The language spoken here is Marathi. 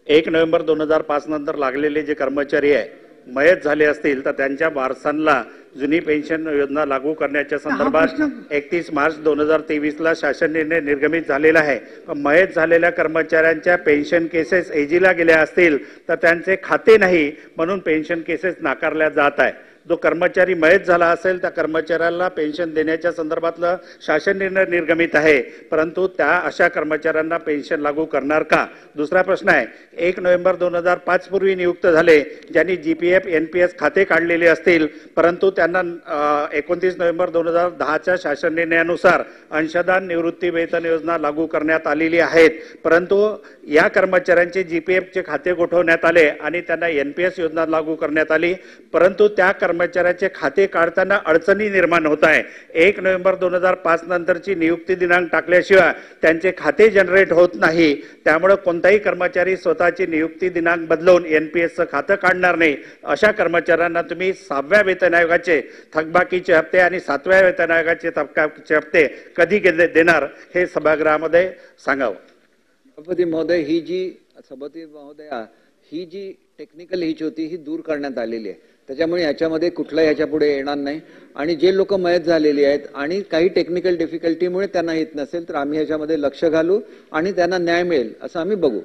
1 नोव्हेंबर 2005 नंतर लागलेले जे कर्मचारी आहे मयत झाले असतील तर त्यांच्या वारसांना जुनी पेन्शन योजना लागू करण्याच्या संदर्भात 31 मार्च 2023 ला शासन निर्णय निर्गमित झालेला आहे। मयत झालेल्या कर्मचाऱ्यांच्या पेन्शन केसेस एजीला गेल्या असतील तर त्यांचे खाते नाही म्हणून पेन्शन केसेस नाकारल्या जात आहे। जो कर्मचारी मयत झाला असेल त्या कर्मचाऱ्याला पेन्शन देण्याच्या संदर्भातलं शासन निर्णय निर्गमित आहे, परंतु त्या अशा कर्मचाऱ्यांना पेन्शन लागू करणार का? दुसरा प्रश्न आहे, 1 नोव्हेंबर 2005 पूर्वी नियुक्त झाले ज्यांनी जीपीएफ एनपीएस खाते काढलेले असतील परंतु त्यांना 29 नोव्हेंबर 2010च्या शासन निर्णयानुसार अंशदान निवृत्ती वेतन योजना लागू करण्यात आलेली आहेत, परंतु या कर्मचाऱ्यांचे जीपीएफचे खाते गोठवण्यात आले आणि त्यांना एनपीएस योजना लागू करण्यात आली, परंतु त्या कर्मचाऱ्याचे खाते काढताना अडचणी निर्माण होत आहे। 1 नोव्हेंबर 2005 नंतरची नियुक्ती दिनांक टाकल्याशिवाय त्यांचे खाते जनरेट होत नाही, त्यामुळे कोणताही कर्मचारी स्वतःची नियुक्ती दिनांक बदलून एनपीएसचं खातं काढणार नाही। अशा कर्मचाऱ्यांना तुम्ही 6व्या वेतन आयोगाचे थकबाकीचे हप्ते आणि 7व्या वेतन आयोगाचे थकबाकीचे हप्ते कधी देणार हे सभागृहामध्ये सांगावं। सभापती महोदय, ही जी टेक्निकल हिच होती ही दूर करण्यात आलेली आहे, त्याच्यामुळे याच्यामध्ये कुठलाही याच्यापुढे येणार नाही आणि जे लोक मयत झालेली आहेत आणि काही टेक्निकल डिफिकल्टीमुळे त्यांना येत नसेल तर आम्ही याच्यामध्ये लक्ष घालू आणि त्यांना न्याय मिळेल असं आम्ही बघू।